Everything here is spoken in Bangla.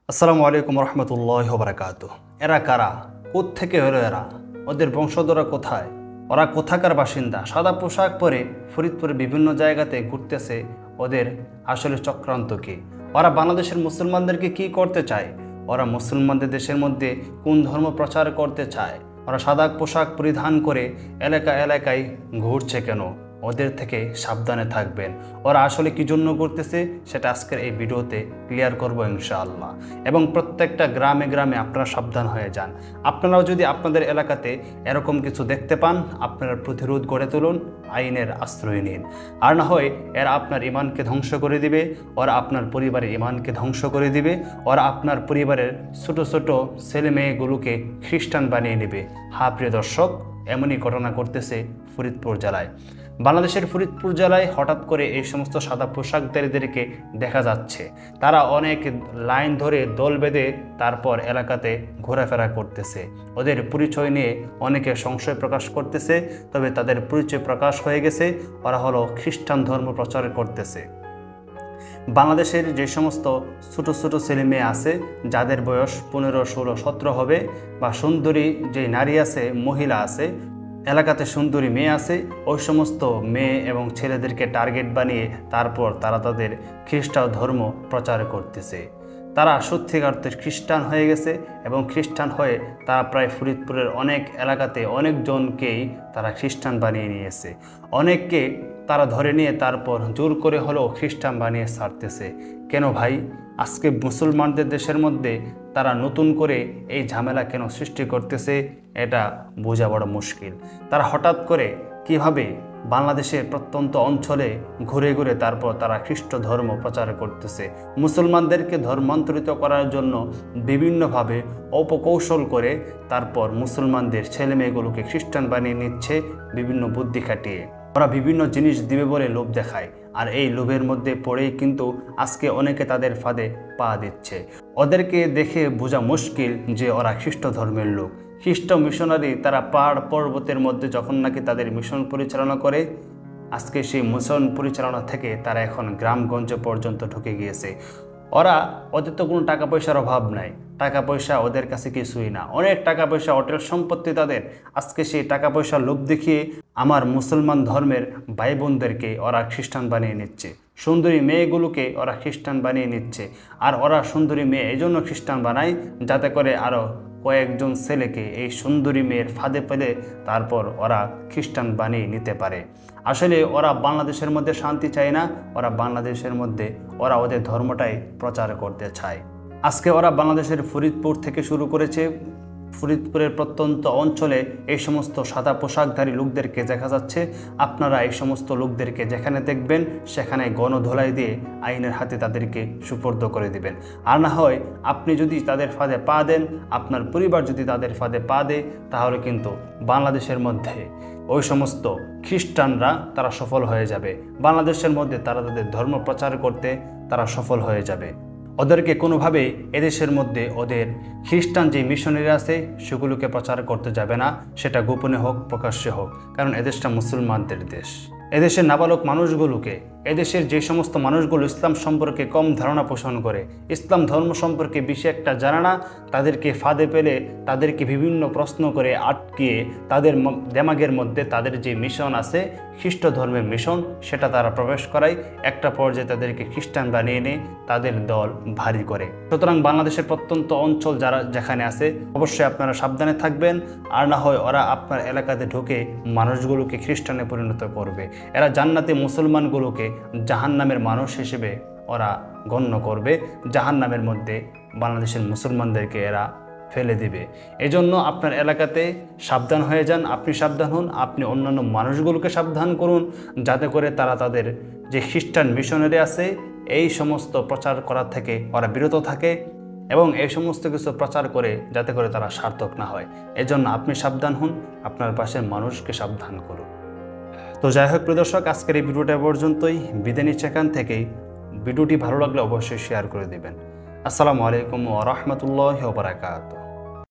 আসসালামু আলাইকুম রহমতুল্লাহ বারাকাতু। এরা কারা? কোত্থেকে হলো এরা? ওদের বংশধররা কোথায়? ওরা কোথাকার বাসিন্দা? সাদা পোশাক পরে ফরিদপুরের বিভিন্ন জায়গাতে ঘুরতেছে। ওদের আসলে চক্রান্ত কি? ওরা বাংলাদেশের মুসলমানদেরকে কি করতে চায়? ওরা মুসলমানদের দেশের মধ্যে কোন ধর্ম প্রচার করতে চায়? ওরা সাদা পোশাক পরিধান করে এলাকা এলাকায় ঘুরছে কেন? ওদের থেকে সাবধানে থাকবেন। ওরা আসলে কি জন্য করতেছে সেটা আজকের এই ভিডিওতে ক্লিয়ার করব ইনশাআল্লাহ। এবং প্রত্যেকটা গ্রামে গ্রামে আপনারা সাবধান হয়ে যান। আপনারাও যদি আপনাদের এলাকাতে এরকম কিছু দেখতে পান, আপনারা প্রতিরোধ গড়ে তুলুন, আইনের আশ্রয় নিন। আর না হয় এরা আপনার ইমানকে ধ্বংস করে দিবে, ওরা আপনার পরিবারের ইমানকে ধ্বংস করে দিবে, ওরা আপনার পরিবারের ছোট ছোট ছেলে মেয়েগুলোকে খ্রিস্টান বানিয়ে নেবে। হ্যাঁ প্রিয় দর্শক, এমনই ঘটনা করতেছে ফরিদপুর জেলায়। বাংলাদেশের ফরিদপুর জেলায় হঠাৎ করে এই সমস্ত সাদা পোশাকধারীদেরকে দেখা যাচ্ছে। তারা অনেক লাইন ধরে দল বেঁধে তারপর এলাকাতে ঘোরাফেরা করতেছে। ওদের পরিচয় নিয়ে অনেকে সংশয় প্রকাশ করতেছে, তবে তাদের পরিচয় প্রকাশ হয়ে গেছে। ওরা হলো খ্রিস্টান ধর্ম প্রচার করতেছে। বাংলাদেশের যে সমস্ত ছোটো ছোটো ছেলে মেয়ে আছে, যাদের বয়স 15, 16, 17 হবে, বা সুন্দরী যে নারী আছে, মহিলা আছে, এলাকাতে সুন্দরী মেয়ে আছে, ওই সমস্ত মেয়ে এবং ছেলেদেরকে টার্গেট বানিয়ে তারপর তারা তাদের খ্রিস্টান ধর্ম প্রচার করতেছে। তারা সত্যিকার্থে খ্রিস্টান হয়ে গেছে এবং খ্রিস্টান হয়ে তারা প্রায় ফরিদপুরের অনেক এলাকাতে অনেকজনকেই তারা খ্রিস্টান বানিয়ে নিয়েছে। অনেককে তারা ধরে নিয়ে তারপর জোর করে হলেও খ্রিস্টান বানিয়ে ছাড়তেছে। কেন ভাই? আজকে মুসলমানদের দেশের মধ্যে তারা নতুন করে এই ঝামেলা কেন সৃষ্টি করতেছে, এটা বোঝা বড় মুশকিল। তারা হঠাৎ করে কিভাবে বাংলাদেশের প্রত্যন্ত অঞ্চলে ঘুরে ঘুরে তারপর তারা খ্রিস্ট ধর্ম প্রচার করতেছে। মুসলমানদেরকে ধর্মান্তরিত করার জন্য বিভিন্নভাবে অপকৌশল করে তারপর মুসলমানদের ছেলে মেয়েগুলোকে খ্রিস্টান বানিয়ে নিচ্ছে বিভিন্ন বুদ্ধি খাটিয়ে। ওরা বিভিন্ন জিনিস দিবে বলে লোভ দেখায়, আর এই লোভের মধ্যে পড়েই কিন্তু আজকে অনেকে তাদের ফাঁদে পা দিচ্ছে। ওদেরকে দেখে বোঝা মুশকিল যে ওরা খ্রিস্ট ধর্মের লোক। খ্রিস্ট মিশনারি তারা পাহাড় পর্বতের মধ্যে যখন নাকি তাদের মিশন পরিচালনা করে, আজকে সেই মিশন পরিচালনা থেকে তারা এখন গ্রামগঞ্জ পর্যন্ত ঢুকে গিয়েছে। ওদের তো কোনো টাকা পয়সার অভাব নাই, টাকা পয়সা ওদের কাছে কিছুই না, অনেক টাকা পয়সা, হোটেল সম্পত্তি তাদের। আজকে সেই টাকা পয়সার লোভ দেখিয়ে আমার মুসলমান ধর্মের ভাই বোনদেরকে ওরা খ্রিস্টান বানিয়ে নিচ্ছে। সুন্দরী মেয়েগুলোকে ওরা খ্রিস্টান বানিয়ে নিচ্ছে। আর ওরা সুন্দরী মেয়ে এই জন্য খ্রিস্টান বানায় যাতে করে আরও কয়েকজন ছেলেকে এই সুন্দরী মেয়ের ফাঁদে পেলে তারপর ওরা খ্রিস্টান বানিয়ে নিতে পারে। আসলে ওরা বাংলাদেশের মধ্যে শান্তি চায় না, ওরা বাংলাদেশের মধ্যে ওদের ধর্মটাই প্রচার করতে চায়। আজকে ওরা বাংলাদেশের ফরিদপুর থেকে শুরু করেছে। ফরিদপুরের প্রত্যন্ত অঞ্চলে এই সমস্ত সাদা পোশাকধারী লোকদেরকে দেখা যাচ্ছে। আপনারা এই সমস্ত লোকদেরকে যেখানে দেখবেন সেখানে গণধোলাই দিয়ে আইনের হাতে তাদেরকে সুপর্দ করে দিবেন। আর না হয় আপনি যদি তাদের ফাঁদে পা দেন, আপনার পরিবার যদি তাদের ফাঁদে পা দেয়, তাহলে কিন্তু বাংলাদেশের মধ্যে ওই সমস্ত খ্রিস্টানরা তারা সফল হয়ে যাবে। বাংলাদেশের মধ্যে তারা তাদের ধর্ম প্রচার করতে তারা সফল হয়ে যাবে। ওদেরকে কোনোভাবে এদেশের মধ্যে ওদের খ্রিস্টান যে মিশনারি আছে সেগুলোকে প্রচার করতে যাবে না, সেটা গোপনে হোক প্রকাশ্যে হোক, কারণ এদেশটা মুসলমানদের দেশ। এদেশের নাবালক মানুষগুলোকে, এদেশের যে সমস্ত মানুষগুলো ইসলাম সম্পর্কে কম ধারণা পোষণ করে, ইসলাম ধর্ম সম্পর্কে বেশি একটা জানে না, তাদেরকে ফাঁদে পেলে তাদেরকে বিভিন্ন প্রশ্ন করে আটকিয়ে তাদের দেমাগের মধ্যে তাদের যে মিশন আছে, খ্রিস্ট ধর্মের মিশন, সেটা তারা প্রবেশ করায়। একটা পর্যায়ে তাদেরকে খ্রিস্টান বানিয়ে নিয়ে তাদের দল ভারী করে। সুতরাং বাংলাদেশের প্রত্যন্ত অঞ্চল যারা যেখানে আছে অবশ্যই আপনারা সাবধানে থাকবেন। আর না হয় ওরা আপনার এলাকাতে ঢুকে মানুষগুলোকে খ্রিস্টানে পরিণত করবে। এরা জান্নাতে মুসলমানগুলোকে জাহান্নামের মানুষ হিসেবে ওরা গণ্য করবে। জাহান্নামের মধ্যে বাংলাদেশের মুসলমানদেরকে এরা ফেলে দিবে। এজন্য আপনার এলাকাতে সাবধান হয়ে যান, আপনি সাবধান হন, আপনি অন্যান্য মানুষগুলোকে সাবধান করুন, যাতে করে তারা তাদের যে খ্রিস্টান মিশনারি আছে এই সমস্ত প্রচার করার থেকে ওরা বিরত থাকে এবং এই সমস্ত কিছু প্রচার করে যাতে করে তারা সার্থক না হয়। এজন্য আপনি সাবধান হন, আপনার পাশের মানুষকে সাবধান করুন। তো যাই হোক প্রিয় দর্শক, আজকের এই ভিডিওটা পর্যন্তই। বিদায় নিচ্ছি এখান থেকেই। ভিডিওটি ভালো লাগলে অবশ্যই শেয়ার করে দেবেন। আসসালামু আলাইকুম ওয়া রাহমাতুল্লাহি ওয়া বারাকাতুহু।